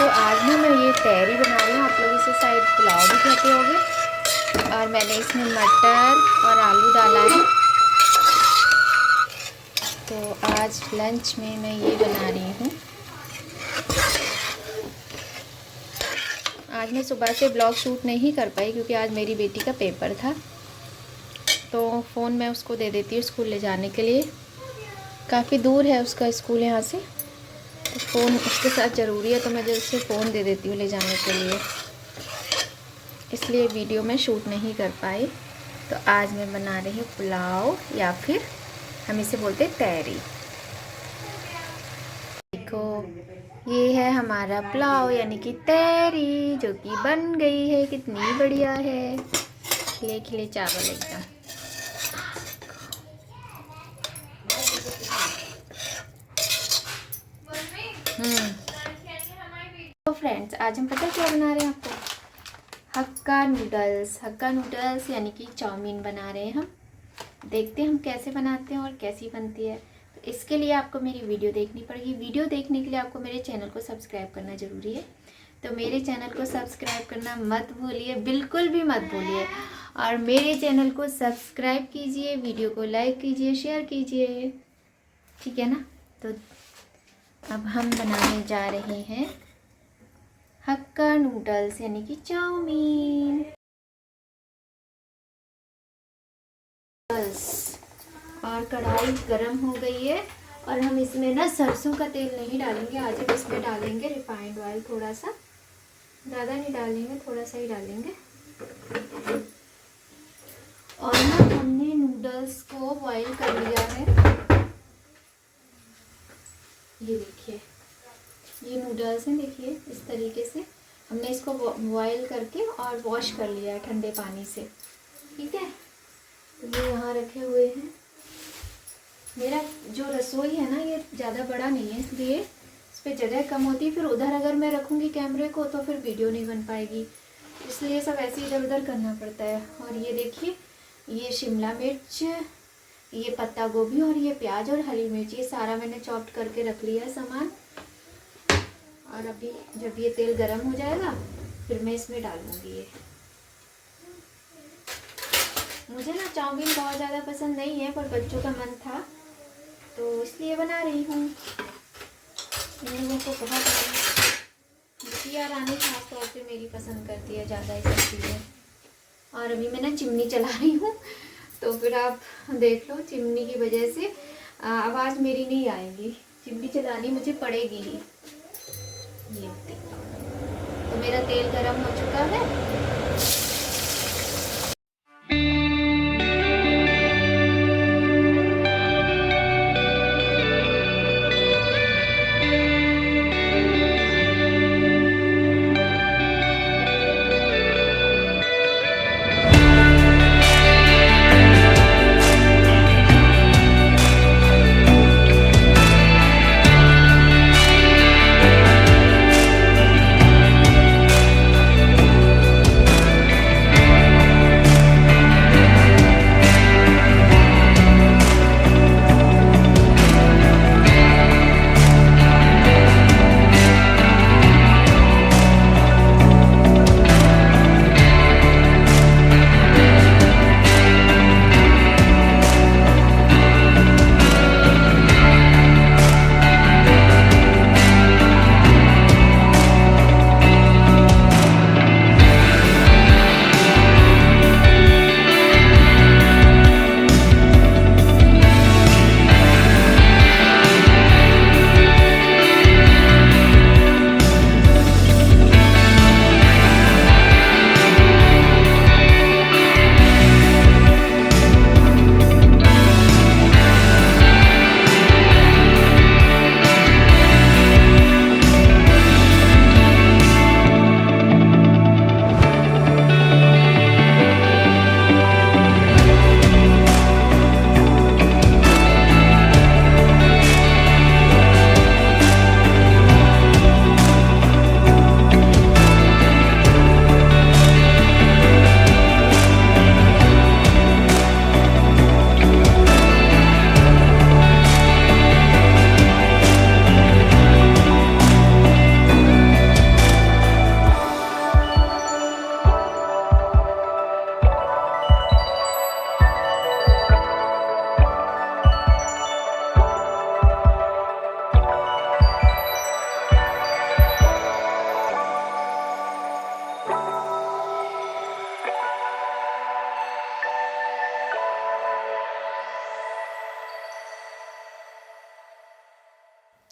तो आज ना मैं ये तहरी बना रही हूँ, आप लोग इसे शायद पुलाव भी कहते होंगे। और मैंने इसमें मटर और आलू डाला है। तो आज लंच में मैं ये बना रही हूँ। आज मैं सुबह से ब्लॉग शूट नहीं कर पाई क्योंकि आज मेरी बेटी का पेपर था। तो फ़ोन मैं उसको दे देती हूँ स्कूल ले जाने के लिए। काफ़ी दूर है उसका स्कूल यहाँ से, तो फ़ोन उसके साथ ज़रूरी है, तो मैं जल्द से फ़ोन दे देती हूँ ले जाने के लिए। इसलिए वीडियो में शूट नहीं कर पाई। तो आज मैं बना रही हूँ पुलाव, या फिर हम इसे बोलते हैं तहरी। देखो, ये है हमारा पुलाव यानी कि तहरी, जो कि बन गई है। कितनी बढ़िया है, खिले खिले चावल एकदम। तो फ्रेंड्स, आज हम पता क्या बना रहे हैं आपको? हक्का नूडल्स यानी कि चाउमीन बना रहे हैं हम। देखते हैं हम कैसे बनाते हैं और कैसी बनती है। तो इसके लिए आपको मेरी वीडियो देखनी पड़ेगी। वीडियो देखने के लिए आपको मेरे चैनल को सब्सक्राइब करना ज़रूरी है। तो मेरे चैनल को सब्सक्राइब करना मत भूलिए, बिल्कुल भी मत भूलिए। और मेरे चैनल को सब्सक्राइब कीजिए, वीडियो को लाइक कीजिए, शेयर कीजिए, ठीक है ना? तो अब हम बनाने जा रहे हैं हक्का नूडल्स यानी कि चाउमीन। और कढ़ाई गरम हो गई है और हम इसमें ना सरसों का तेल नहीं डालेंगे। आज हम इसमें डालेंगे रिफाइंड ऑयल, थोड़ा सा, ज़्यादा नहीं डालेंगे, थोड़ा सा ही डालेंगे। और ना हमने नूडल्स को बॉईल कर लिया है। ये देखिए, ये नूडल्स हैं, देखिए इस तरीके से हमने इसको बॉईल करके और वॉश कर लिया है ठंडे पानी से, ठीक है। तो ये यहाँ रखे हुए हैं। मेरा जो रसोई है ना, ये ज़्यादा बड़ा नहीं है, इसलिए इस पर जगह कम होती है। फिर उधर अगर मैं रखूँगी कैमरे को तो फिर वीडियो नहीं बन पाएगी, इसलिए सब ऐसे इधर उधर करना पड़ता है। और ये देखिए, ये शिमला मिर्च, ये पत्ता गोभी और ये प्याज और हरी मिर्च, ये सारा मैंने चॉप करके रख लिया है सामान। और अभी जब ये तेल गरम हो जाएगा फिर मैं इसमें डालूंगी ये। मुझे ना चाउमीन बहुत ज़्यादा पसंद नहीं है, पर बच्चों का मन था तो इसलिए बना रही हूँ। इन लोगों को बहुत बिटिया रानी खास तौर से मेरी पसंद करती है ज़्यादा ये सब चीज़ें। और अभी मैं ना चिमनी चला रही हूँ, तो फिर आप देख लो, चिमनी की वजह से आवाज़ मेरी नहीं आएगी, चिमनी चलानी मुझे पड़ेगी ही। ये तो मेरा तेल गरम हो चुका है।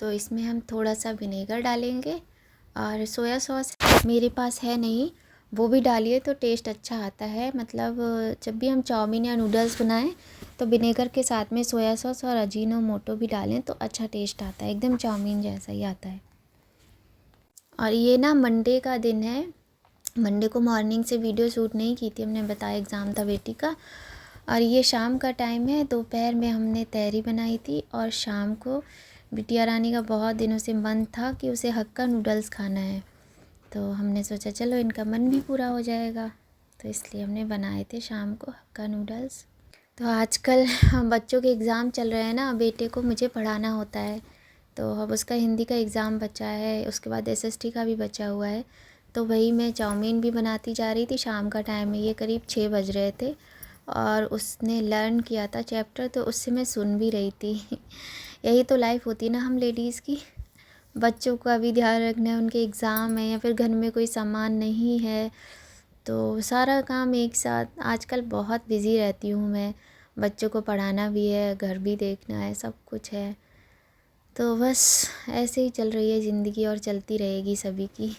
तो इसमें हम थोड़ा सा विनेगर डालेंगे और सोया सॉस मेरे पास है नहीं, वो भी डालिए तो टेस्ट अच्छा आता है। मतलब जब भी हम चाउमीन या नूडल्स बनाएं तो विनेगर के साथ में सोया सॉस और अजीनोमोटो भी डालें तो अच्छा टेस्ट आता है, एकदम चाउमीन जैसा ही आता है। और ये ना मंडे का दिन है, मंडे को मॉर्निंग से वीडियो शूट नहीं की थी, हमने बताया एग्ज़ाम था बेटी का। और ये शाम का टाइम है, दोपहर में हमने तहरी बनाई थी और शाम को बिटिया रानी का बहुत दिनों से मन था कि उसे हक्का नूडल्स खाना है, तो हमने सोचा चलो इनका मन भी पूरा हो जाएगा, तो इसलिए हमने बनाए थे शाम को हक्का नूडल्स। तो आजकल बच्चों के एग्ज़ाम चल रहे हैं ना, बेटे को मुझे पढ़ाना होता है, तो अब उसका हिंदी का एग्ज़ाम बचा है, उसके बाद एसएसटी का भी बचा हुआ है, तो वही मैं चाउमीन भी बनाती जा रही थी। शाम का टाइम में ये करीब 6 बज रहे थे और उसने लर्न किया था चैप्टर, तो उससे मैं सुन भी रही थी। यही तो लाइफ होती है ना हम लेडीज़ की, बच्चों का भी ध्यान रखना है, उनके एग्ज़ाम है या फिर घर में कोई सामान नहीं है, तो सारा काम एक साथ। आजकल बहुत बिज़ी रहती हूँ मैं, बच्चों को पढ़ाना भी है, घर भी देखना है, सब कुछ है, तो बस ऐसे ही चल रही है ज़िंदगी और चलती रहेगी सभी की।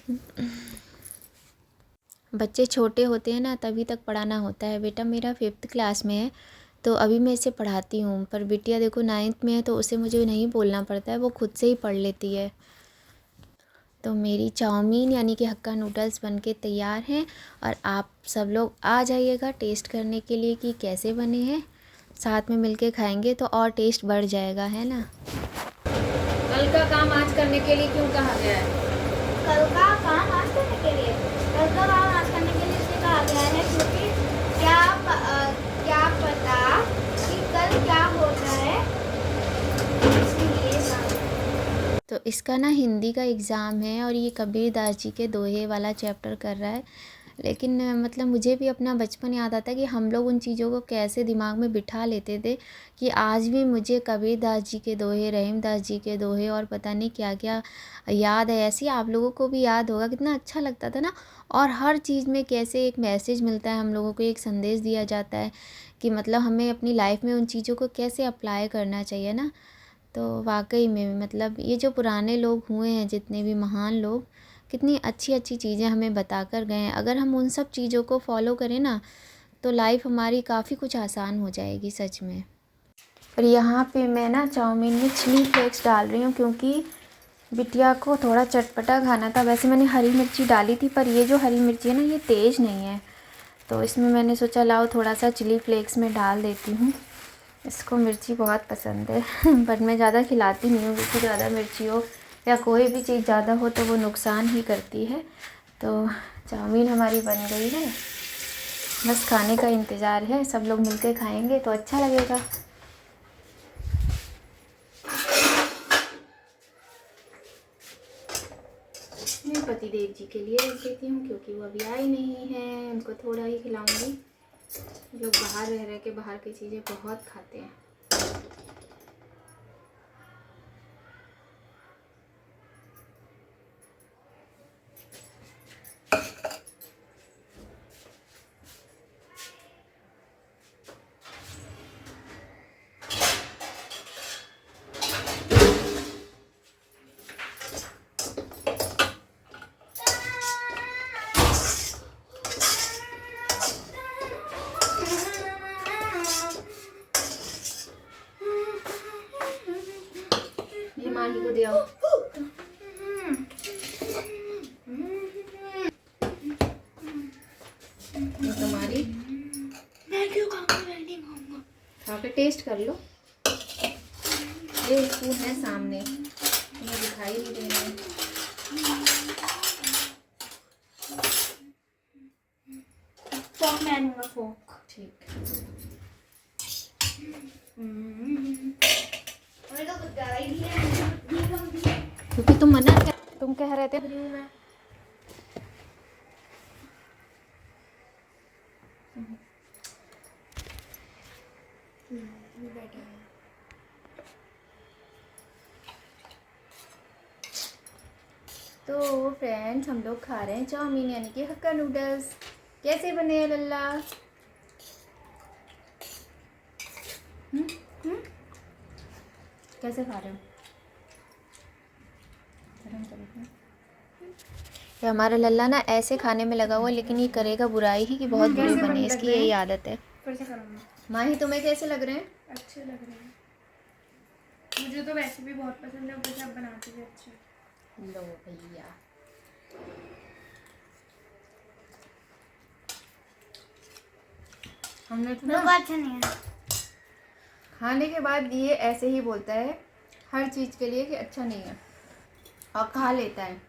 बच्चे छोटे होते हैं ना तभी तक पढ़ाना होता है। बेटा मेरा 5th क्लास में है तो अभी मैं इसे पढ़ाती हूँ, पर बिटिया देखो 9th में है तो उसे मुझे नहीं बोलना पड़ता है, वो खुद से ही पढ़ लेती है। तो मेरी चाउमीन यानी कि हक्का नूडल्स बनके तैयार हैं और आप सब लोग आ जाइएगा टेस्ट करने के लिए कि कैसे बने हैं, साथ में मिलके खाएंगे तो और टेस्ट बढ़ जाएगा, है ना। कल का काम आज करने के लिए क्यों कहा गया है? कल का काम आज करने के लिए, कल का काम आज करने के लिए इसलिए कहा गया है क्योंकि क्या पता कि कल क्या होता है, इसलिए तो इसका ना हिंदी का एग्ज़ाम है और ये कबीर दास जी के दोहे वाला चैप्टर कर रहा है। लेकिन मतलब मुझे भी अपना बचपन याद आता है कि हम लोग उन चीज़ों को कैसे दिमाग में बिठा लेते थे कि आज भी मुझे कबीर दास जी के दोहे, रहीम दास जी के दोहे और पता नहीं क्या क्या याद है। ऐसे ही आप लोगों को भी याद होगा, कितना अच्छा लगता था ना। और हर चीज़ में कैसे एक मैसेज मिलता है, हम लोगों को एक संदेश दिया जाता है कि मतलब हमें अपनी लाइफ में उन चीज़ों को कैसे अप्लाई करना चाहिए ना। तो वाकई में मतलब ये जो पुराने लोग हुए हैं, जितने भी महान लोग, कितनी अच्छी अच्छी चीज़ें हमें बता कर गए हैं। अगर हम उन सब चीज़ों को फॉलो करें ना तो लाइफ हमारी काफ़ी कुछ आसान हो जाएगी सच में। और यहाँ पे मैं ना चाउमीन में चिली फ्लेक्स डाल रही हूँ क्योंकि बिटिया को थोड़ा चटपटा खाना था। वैसे मैंने हरी मिर्ची डाली थी पर ये जो हरी मिर्ची है ना ये तेज़ नहीं है, तो इसमें मैंने सोचा लाओ थोड़ा सा चिली फ्लेक्स में डाल देती हूँ। इसको मिर्ची बहुत पसंद है बट मैं ज़्यादा खिलाती नहीं हूँ क्योंकि ज़्यादा मिर्ची हो या कोई भी चीज़ ज़्यादा हो तो वो नुकसान ही करती है। तो चाउमीन हमारी बन गई है, बस खाने का इंतज़ार है, सब लोग मिलकर खाएंगे तो अच्छा लगेगा। मैं पतिदेव जी के लिए रख देती हूँ क्योंकि वो अभी आए नहीं हैं, उनको थोड़ा ही खिलाऊंगी। लोग बाहर रह के बाहर की चीज़ें बहुत खाते हैं। ये माही को दे आओ। ये तुम्हारी, मैं क्यों खाऊंगा, मैं नहीं खाऊंगा। खा के टेस्ट कर लो। ये स्पून है सामने, तुम्हें दिखाई नहीं दे रहा है। फोक मैं लूंगा, फोक। ठीक। और तो कुछ ज़्यादा ही है, क्योंकि तुम मना कर, तुम कह रहे थे मैं बैठा है। तो फ्रेंड्स हम लोग खा रहे हैं चाउमीन यानी कि हक्का नूडल्स। कैसे बने हैं लल्ला? हम्म? कैसे खा रहे हो? ये हमारा लल्ला ना ऐसे खाने में लगा हुआ है, लेकिन ये करेगा बुराई ही कि बहुत बुरी बनी है, इसकी यही आदत है। फिर से करूँगा। माही तुम्हें कैसे लग रहे हैं? अच्छे लग रहे हैं, मुझे तो वैसे भी बहुत पसंद है, ऊपर से आप बनाते भी अच्छे। लो भैया, हमने तो ना अच्छा नहीं है। खाने के बाद ये ऐसे ही बोलता है हर चीज़ के लिए कि अच्छा नहीं है, और खा लेता है।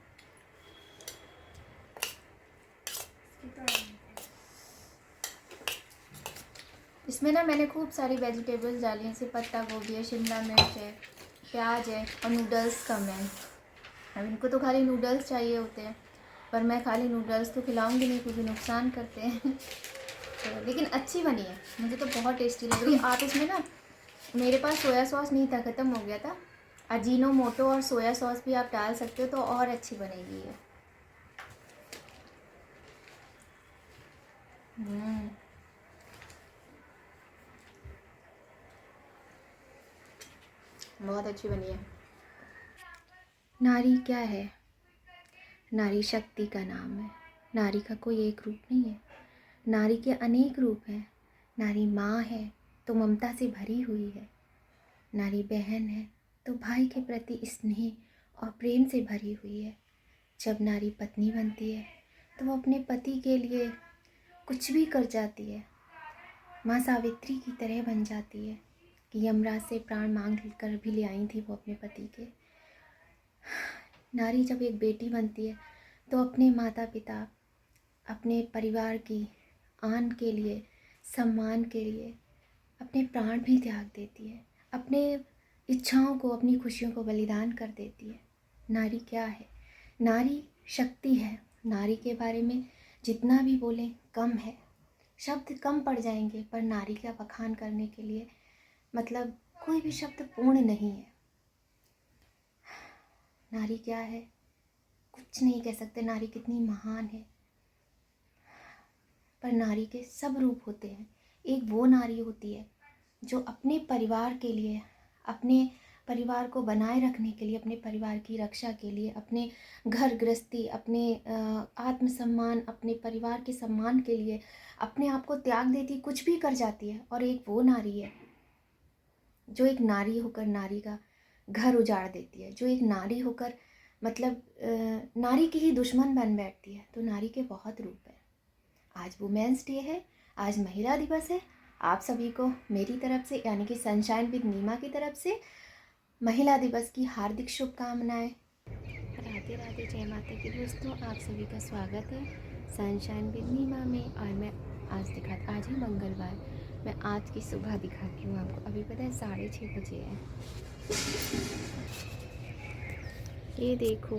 इसमें ना मैंने खूब सारी वेजिटेबल्स डाली हैं, जैसे पत्ता गोभी है, शिमला मिर्च है, प्याज है, और नूडल्स कम है। अब इनको तो खाली नूडल्स चाहिए होते हैं, पर मैं खाली नूडल्स तो खिलाऊंगी नहीं क्योंकि नुकसान करते हैं। तो लेकिन अच्छी बनी है, मुझे तो बहुत टेस्टी लग रही है। आप इसमें ना, मेरे पास सोया सॉस नहीं था, ख़त्म हो गया था। अजीनोमोटो और सोया सॉस भी आप डाल सकते हो तो और अच्छी बनेगी ये। बहुत अच्छी बनी है। नारी क्या है? नारी शक्ति का नाम है। नारी का कोई एक रूप नहीं है, नारी के अनेक रूप हैं। नारी माँ है तो ममता से भरी हुई है, नारी बहन है तो भाई के प्रति स्नेह और प्रेम से भरी हुई है। जब नारी पत्नी बनती है तो वो अपने पति के लिए कुछ भी कर जाती है। माँ सावित्री की तरह बन जाती है कि यमराज से प्राण मांग कर भी ले आई थी वो अपने पति के। नारी जब एक बेटी बनती है तो अपने माता पिता, अपने परिवार की आन के लिए, सम्मान के लिए अपने प्राण भी त्याग देती है, अपने इच्छाओं को, अपनी खुशियों को बलिदान कर देती है। नारी क्या है? नारी शक्ति है। नारी के बारे में जितना भी बोलें कम है, शब्द कम पड़ जाएंगे, पर नारी का बखान करने के लिए मतलब कोई भी शब्द पूर्ण नहीं है। नारी क्या है? कुछ नहीं कह सकते नारी कितनी महान है। पर नारी के सब रूप होते हैं। एक वो नारी होती है जो अपने परिवार के लिए, अपने परिवार को बनाए रखने के लिए, अपने परिवार की रक्षा के लिए, अपने घर गृहस्थी, अपने आत्मसम्मान, अपने परिवार के सम्मान के लिए अपने आप को त्याग देती, कुछ भी कर जाती है। और एक वो नारी है जो एक नारी होकर नारी का घर उजाड़ देती है, जो एक नारी होकर मतलब नारी की ही दुश्मन बन बैठती है। तो नारी के बहुत रूप है। आज वुमेंस डे है, आज महिला दिवस है। आप सभी को मेरी तरफ से, यानी कि सनशाइन विद नीमा की तरफ से महिला दिवस की हार्दिक शुभकामनाएं। राधे राधे, जय माता की दोस्तों, आप सभी का स्वागत है सनशाइन विद नीमा में। और मैं आज है मंगलवार, मैं आज की सुबह दिखाती हूँ आपको। अभी पता है 6:30 बजे है। ये देखो,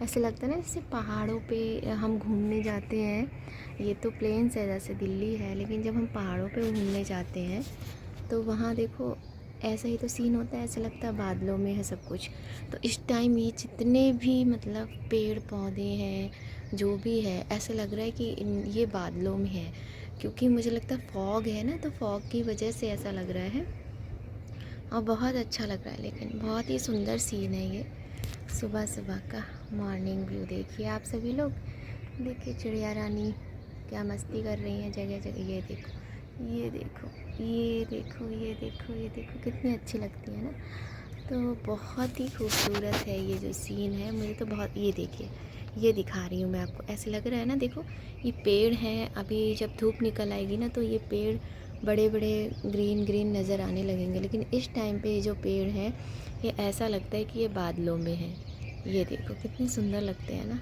ऐसे लगता है ना जैसे पहाड़ों पे हम घूमने जाते हैं। ये तो प्लेन्स है जैसे दिल्ली है, लेकिन जब हम पहाड़ों पे घूमने जाते हैं तो वहाँ देखो ऐसा ही तो सीन होता है, ऐसा लगता है बादलों में है सब कुछ। तो इस टाइम ये जितने भी मतलब पेड़ पौधे हैं, जो भी है, ऐसा लग रहा है कि ये बादलों में है, क्योंकि मुझे लगता है फॉग है ना, तो फॉग की वजह से ऐसा लग रहा है। और बहुत अच्छा लग रहा है, लेकिन बहुत ही सुंदर सीन है ये सुबह सुबह का मॉर्निंग व्यू। देखिए आप सभी लोग, देखिए चिड़िया रानी क्या मस्ती कर रही हैं जगह जगह। ये देखो, ये देखो, ये देखो, ये देखो, ये देखो, कितनी अच्छी लगती है ना। तो बहुत ही खूबसूरत है ये जो सीन है, मुझे तो बहुत। ये देखिए, ये दिखा रही हूँ मैं आपको, ऐसे लग रहा है ना, देखो ये पेड़ हैं। अभी जब धूप निकल आएगी ना तो ये पेड़ बड़े बड़े ग्रीन ग्रीन नज़र आने लगेंगे, लेकिन इस टाइम पे ये जो पेड़ हैं ये ऐसा लगता है कि ये बादलों में है। ये देखो कितने सुंदर लगते हैं ना,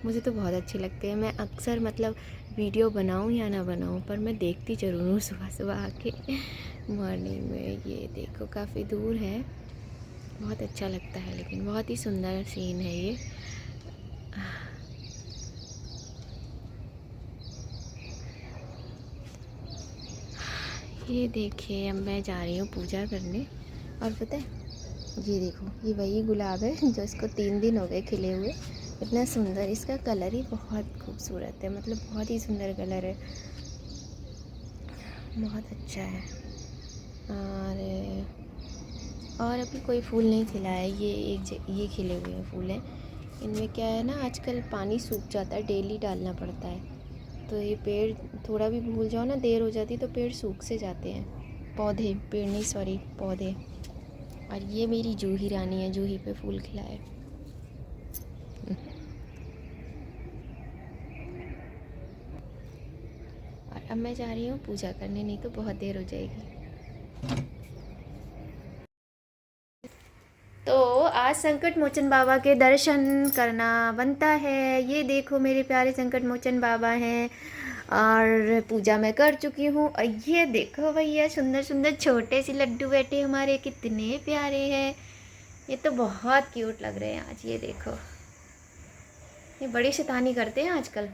मुझे तो बहुत अच्छे लगते हैं। मैं अक्सर मतलब वीडियो बनाऊं या ना बनाऊं, पर मैं देखती ज़रूर हूँ सुबह सुबह आके मॉर्निंग में। ये देखो काफ़ी दूर है, बहुत अच्छा लगता है, लेकिन बहुत ही सुंदर सीन है ये। ये देखिए, अब मैं जा रही हूँ पूजा करने। और पता है, ये देखो, ये वही गुलाब है जो इसको 3 दिन हो गए खिले हुए। इतना सुंदर, इसका कलर ही बहुत खूबसूरत है, मतलब बहुत ही सुंदर कलर है, बहुत अच्छा है। और और अभी कोई फूल नहीं खिला है। ये ये खिले हुए हैं फूल हैं। इनमें क्या है ना, आजकल पानी सूख जाता है, डेली डालना पड़ता है। तो ये पेड़ थोड़ा भी भूल जाओ ना, देर हो जाती तो पेड़ सूख से जाते हैं। पौधे, पेड़ नहीं सॉरी, पौधे। और ये मेरी जूही रानी है, जूही पे फूल खिला है। और अब मैं जा रही हूँ पूजा करने, नहीं तो बहुत देर हो जाएगी। तो आज संकट मोचन बाबा के दर्शन करना बनता है। ये देखो मेरे प्यारे संकट मोचन बाबा हैं। और पूजा मैं कर चुकी हूँ। और ये देखो भैया, सुंदर सुंदर छोटे से लड्डू बैठे हमारे, कितने प्यारे हैं। ये तो बहुत क्यूट लग रहे हैं आज। ये देखो, ये बड़ी शैतानी करते हैं आजकल,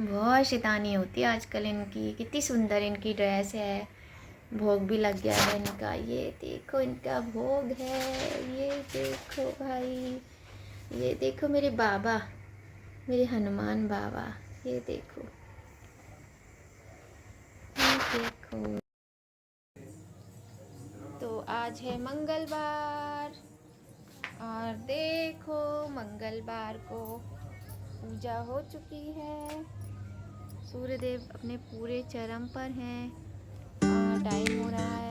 बहुत शैतानी होती है आजकल इनकी। कितनी सुंदर इनकी ड्रेस है। भोग भी लग गया है इनका। ये देखो इनका भोग है। ये देखो भाई, ये देखो मेरे बाबा, मेरे हनुमान बाबा। ये देखो, ये देखो। तो आज है मंगलवार, और देखो मंगलवार को पूजा हो चुकी है। सूर्यदेव अपने पूरे चरम पर हैं। और टाइम हो रहा है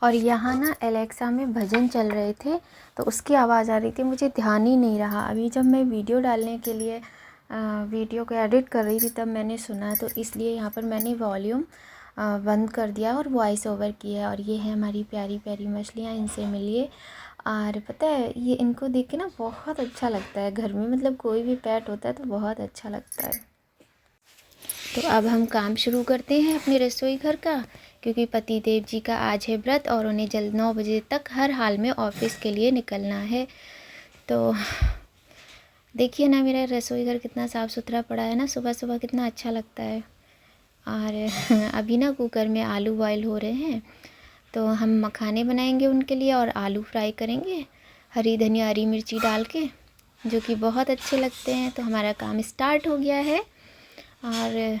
और यहाँ ना एलेक्सा में भजन चल रहे थे, तो उसकी आवाज़ आ रही थी, मुझे ध्यान ही नहीं रहा। अभी जब मैं वीडियो डालने के लिए वीडियो को एडिट कर रही थी तब मैंने सुना, तो इसलिए यहाँ पर मैंने वॉल्यूम बंद कर दिया और वॉइस ओवर किया। और ये है हमारी प्यारी प्यारी मछलियाँ, इनसे मिलिए। और पता है, ये इनको देख के ना बहुत अच्छा लगता है। घर में मतलब कोई भी पेट होता है तो बहुत अच्छा लगता है। तो अब हम काम शुरू करते हैं अपने रसोई घर का, क्योंकि पति देव जी का आज है व्रत और उन्हें जल्द 9 बजे तक हर हाल में ऑफिस के लिए निकलना है। तो देखिए ना, मेरा रसोई घर कितना साफ़ सुथरा पड़ा है ना, सुबह सुबह कितना अच्छा लगता है। और अभी ना कुकर में आलू बॉयल हो रहे हैं, तो हम मखाने बनाएंगे उनके लिए और आलू फ्राई करेंगे हरी धनिया हरी मिर्ची डाल के, जो कि बहुत अच्छे लगते हैं। तो हमारा काम स्टार्ट हो गया है। और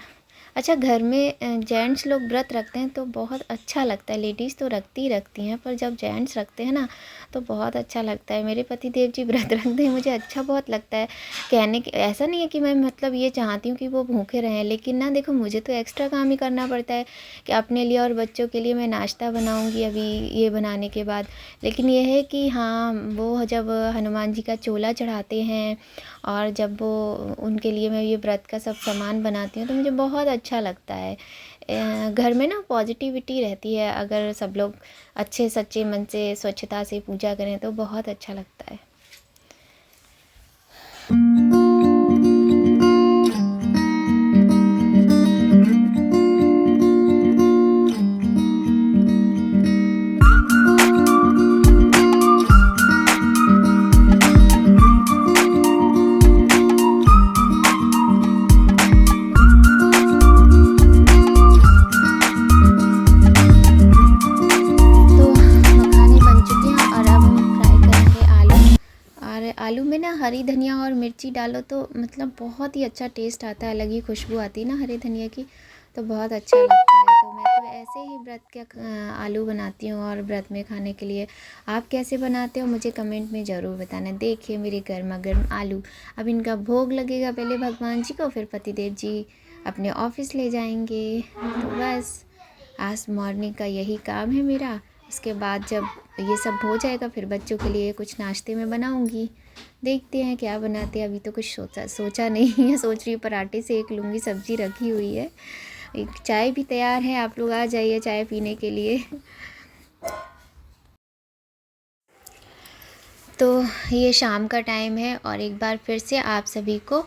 अच्छा, घर में जेंट्स लोग व्रत रखते हैं तो बहुत अच्छा लगता है। लेडीज़ तो रखती ही रखती हैं, पर जब जेंट्स रखते हैं ना तो बहुत अच्छा लगता है। मेरे पति देव जी व्रत रखते हैं, मुझे अच्छा बहुत लगता है। कहने की ऐसा नहीं है कि मैं मतलब ये चाहती हूँ कि वो भूखे रहें, लेकिन ना देखो, मुझे तो एक्स्ट्रा काम ही करना पड़ता है कि अपने लिए और बच्चों के लिए मैं नाश्ता बनाऊँगी अभी ये बनाने के बाद। लेकिन यह है कि हाँ, वो जब हनुमान जी का चोला चढ़ाते हैं और जब वो उनके लिए मैं ये व्रत का सब सामान बनाती हूँ तो मुझे बहुत अच्छा लगता है। घर में ना पॉजिटिविटी रहती है, अगर सब लोग अच्छे सच्चे मन से स्वच्छता से पूजा करें तो बहुत अच्छा लगता है। आलू में ना हरी धनिया और मिर्ची डालो तो मतलब बहुत ही अच्छा टेस्ट आता है, अलग ही खुशबू आती है ना हरी धनिया की, तो बहुत अच्छा लगता है। तो मैं तो ऐसे ही व्रत के आलू बनाती हूँ और व्रत में खाने के लिए। आप कैसे बनाते हो मुझे कमेंट में ज़रूर बताना। देखिए मेरे गर्मा गर्म आलू, अब इनका भोग लगेगा पहले भगवान जी को, फिर पतिदेव जी अपने ऑफिस ले जाएंगे। तो बस आज मॉर्निंग का यही काम है मेरा। उसके बाद जब ये सब हो जाएगा फिर बच्चों के लिए कुछ नाश्ते में बनाऊंगी। देखते हैं क्या बनाते हैं, अभी तो कुछ सोचा नहीं है। सोच रही हूँ पराठे सेक लूँगी, सब्जी रखी हुई है, एक चाय भी तैयार है। आप लोग आ जाइए चाय पीने के लिए। तो ये शाम का टाइम है और एक बार फिर से आप सभी को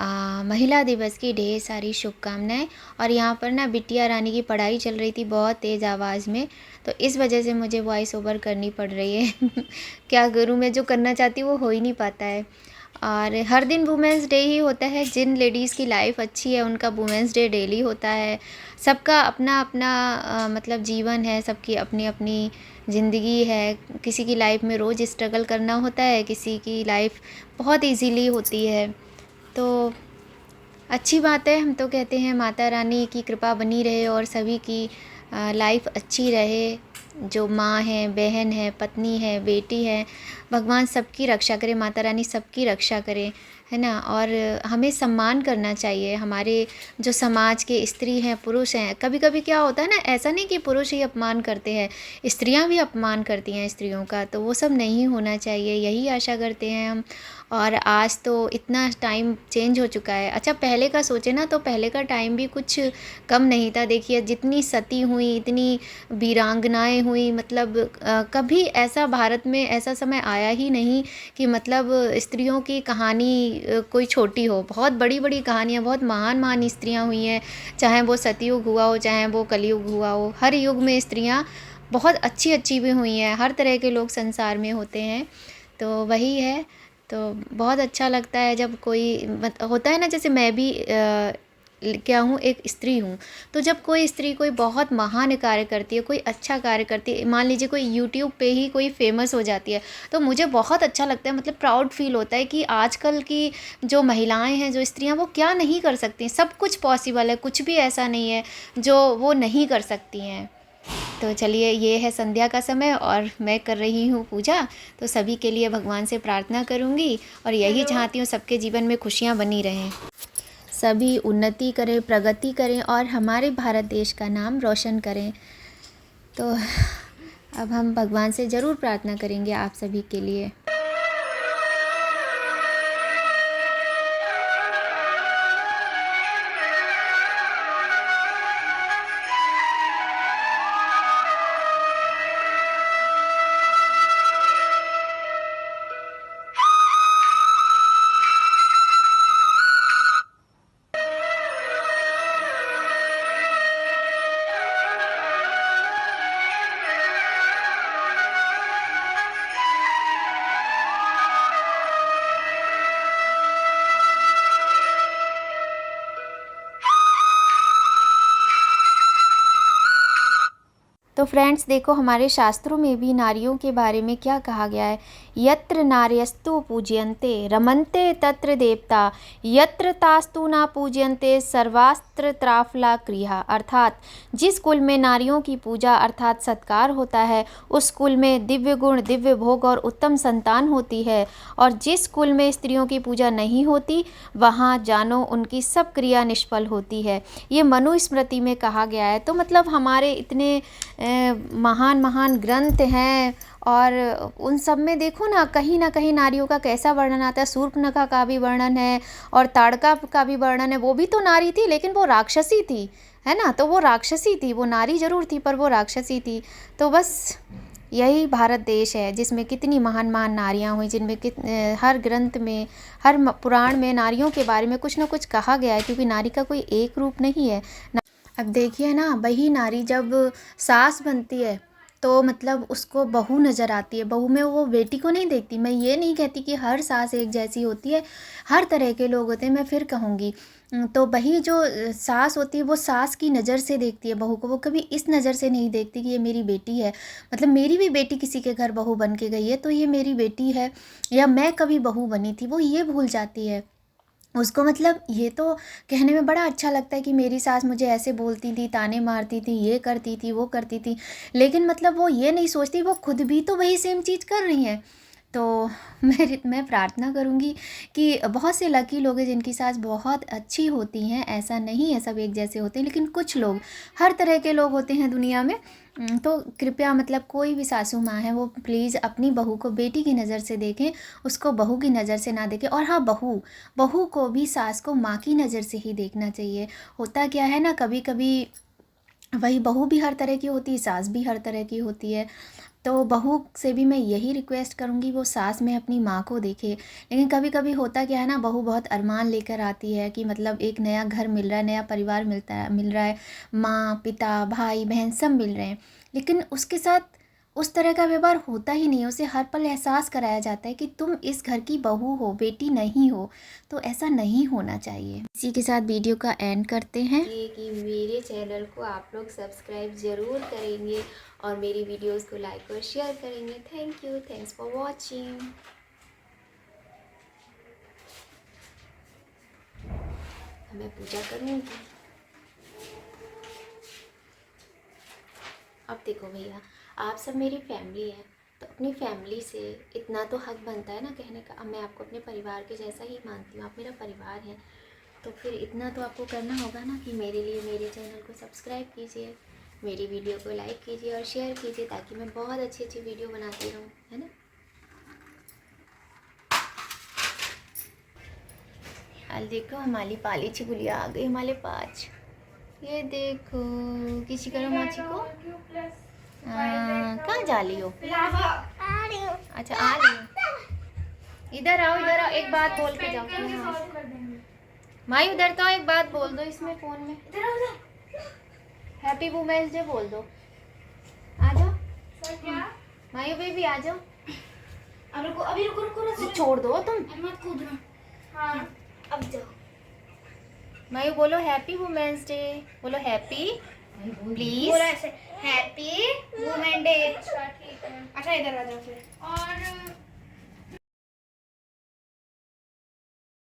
महिला दिवस की ढेर सारी शुभकामनाएं। और यहाँ पर ना बिटिया रानी की पढ़ाई चल रही थी बहुत तेज़ आवाज़ में, तो इस वजह से मुझे वॉइस ओवर करनी पड़ रही है। क्या करूँ, मैं जो करना चाहती हूँ वो हो ही नहीं पाता है। और हर दिन वुमेंस डे ही होता है, जिन लेडीज़ की लाइफ अच्छी है उनका वुमेंस डे डेली होता है। सबका अपना अपना मतलब जीवन है, सबकी अपनी अपनी ज़िंदगी है। किसी की लाइफ में रोज़ स्ट्रगल करना होता है, किसी की लाइफ बहुत इजीली होती है। तो अच्छी बात है। हम तो कहते हैं माता रानी की कृपा बनी रहे और सभी की लाइफ अच्छी रहे। जो माँ है, बहन है, पत्नी है, बेटी है, भगवान सबकी रक्षा करे, माता रानी सबकी रक्षा करे, है ना। और हमें सम्मान करना चाहिए। हमारे जो समाज के स्त्री हैं, पुरुष हैं, कभी कभी क्या होता है ना, ऐसा नहीं कि पुरुष ही अपमान करते हैं, स्त्रियां भी अपमान करती हैं स्त्रियों का, तो वो सब नहीं होना चाहिए, यही आशा करते हैं हम। और आज तो इतना टाइम चेंज हो चुका है। अच्छा, पहले का सोचे ना, तो पहले का टाइम भी कुछ कम नहीं था। देखिए जितनी सती हुई, इतनी वीरांगनाएं हुई, मतलब कभी ऐसा भारत में ऐसा समय आया ही नहीं कि मतलब स्त्रियों की कहानी कोई छोटी हो। बहुत बड़ी बड़ी कहानियाँ, बहुत महान महान स्त्रियाँ हुई हैं, चाहे वो सतयुग हुआ हो, चाहे वो कलयुग हुआ हो। हर युग में स्त्रियाँ बहुत अच्छी अच्छी भी हुई हैं। हर तरह के लोग संसार में होते हैं, तो वही है। तो बहुत अच्छा लगता है जब कोई होता है ना, जैसे मैं भी क्या हूँ, एक स्त्री हूँ। तो जब कोई स्त्री कोई बहुत महान कार्य करती है, कोई अच्छा कार्य करती है, मान लीजिए कोई यूट्यूब पे ही कोई फेमस हो जाती है, तो मुझे बहुत अच्छा लगता है, मतलब प्राउड फील होता है कि आजकल की जो महिलाएं हैं, जो स्त्रियां, वो क्या नहीं कर सकती। सब कुछ पॉसिबल है, कुछ भी ऐसा नहीं है जो वो नहीं कर सकती हैं। तो चलिए, ये है संध्या का समय और मैं कर रही हूँ पूजा। तो सभी के लिए भगवान से प्रार्थना करूँगी और यही चाहती हूँ सबके जीवन में खुशियाँ बनी रहें, सभी उन्नति करें, प्रगति करें और हमारे भारत देश का नाम रोशन करें। तो अब हम भगवान से ज़रूर प्रार्थना करेंगे आप सभी के लिए। तो फ्रेंड्स देखो, हमारे शास्त्रों में भी नारियों के बारे में क्या कहा गया है। यत्र नार्यस्तु पूज्यन्ते रमन्ते तत्र देवता, यत्र तास्तु ना पूज्यन्ते सर्वास्त्र त्राफला क्रिया। अर्थात जिस कुल में नारियों की पूजा अर्थात सत्कार होता है, उस कुल में दिव्य गुण, दिव्य भोग और उत्तम संतान होती है। और जिस कुल में स्त्रियों की पूजा नहीं होती, वहाँ जानो उनकी सब क्रिया निष्फल होती है। ये मनुस्मृति में कहा गया है। तो मतलब हमारे इतने महान महान ग्रंथ हैं और उन सब में देखो ना कहीं नारियों का कैसा वर्णन आता है। शूर्पणखा का भी वर्णन है और ताड़का का भी वर्णन है। वो भी तो नारी थी, लेकिन वो राक्षसी थी, है ना। तो वो राक्षसी थी, वो नारी जरूर थी पर वो राक्षसी थी। तो बस यही भारत देश है जिसमें कितनी महान महान नारियां हुई, जिनमें हर ग्रंथ में, हर पुराण में नारियों के बारे में कुछ ना कुछ कहा गया है, क्योंकि नारी का कोई एक रूप नहीं है। अब देखिए ना, वही नारी जब सास बनती है तो मतलब उसको बहू नज़र आती है। बहू में वो बेटी को नहीं देखती। मैं ये नहीं कहती कि हर सास एक जैसी होती है, हर तरह के लोग होते हैं, मैं फिर कहूँगी। तो वही जो सास होती है, वो सास की नज़र से देखती है बहू को। वो कभी इस नज़र से नहीं देखती कि ये मेरी बेटी है। मतलब मेरी भी बेटी किसी के घर बहू बन के गई है, तो ये मेरी बेटी है, या मैं कभी बहू बनी थी, वो ये भूल जाती है उसको। मतलब ये तो कहने में बड़ा अच्छा लगता है कि मेरी सास मुझे ऐसे बोलती थी, ताने मारती थी, ये करती थी, वो करती थी, लेकिन मतलब वो ये नहीं सोचती वो खुद भी तो वही सेम चीज़ कर रही हैं। तो मैं प्रार्थना करूँगी कि बहुत से लकी लोग हैं जिनकी सास बहुत अच्छी होती हैं। ऐसा नहीं है सब एक जैसे होते हैं, लेकिन कुछ लोग, हर तरह के लोग होते हैं दुनिया में। तो कृपया मतलब कोई भी सासू माँ है वो प्लीज़ अपनी बहू को बेटी की नज़र से देखें, उसको बहू की नज़र से ना देखें। और हाँ, बहू को भी सास को माँ की नज़र से ही देखना चाहिए। होता क्या है ना, कभी कभी वही बहू भी हर तरह की होती है, सास भी हर तरह की होती है। तो बहू से भी मैं यही रिक्वेस्ट करूँगी वो सास में अपनी माँ को देखे। लेकिन कभी कभी होता क्या है ना, बहू बहुत अरमान लेकर आती है कि मतलब एक नया घर मिल रहा है, नया परिवार मिल रहा है, माँ पिता भाई बहन सब मिल रहे हैं, लेकिन उसके साथ उस तरह का व्यवहार होता ही नहीं है। उसे हर पल एहसास कराया जाता है कि तुम इस घर की बहू हो, बेटी नहीं हो। तो ऐसा नहीं होना चाहिए। इसी के साथ वीडियो का एंड करते हैं कि मेरे चैनल को आप लोग सब्सक्राइब ज़रूर करेंगे और मेरी वीडियोस को लाइक और शेयर करेंगे। Thank you, thanks for watching. तो मैं पूजा करूँगी। अब देखो भैया, आप सब मेरी फैमिली है, तो अपनी फैमिली से इतना तो हक बनता है ना कहने का। अब मैं आपको अपने परिवार के जैसा ही मानती हूँ, आप मेरा परिवार है, तो फिर इतना तो आपको करना होगा ना कि मेरे लिए मेरे चैनल को सब्सक्राइब कीजिए, मेरी वीडियो को लाइक कीजिए और शेयर कीजिए, ताकि मैं बहुत अच्छी अच्छी वीडियो बनाती रहूँ, है ना। हाल देखो, हमारी पाली चिगुलिया आ गई हमारे पास। ये देखो, किसी करो माची को। कहाँ जा रही हो? अच्छा आ रही हो, इधर आओ, इधर आओ, एक बात बोल के जाओ। माई उधर तो एक बात बोल दो इसमें फोन में, हैप्पी वुमेन्स डे बोल दो। आ जाओ मायू बेबी, आ जाओ। अभी रुको छोड़ दो तुम, मत कूदना। हाँ अब जाओ। मायू बोलो हैप्पी वुमेन्स डे, बोलो हैप्पी प्लीज। बोला ऐसे, हैप्पी वुमेन डे। अच्छा ठीक है, अच्छा इधर आ जाओ फिर। और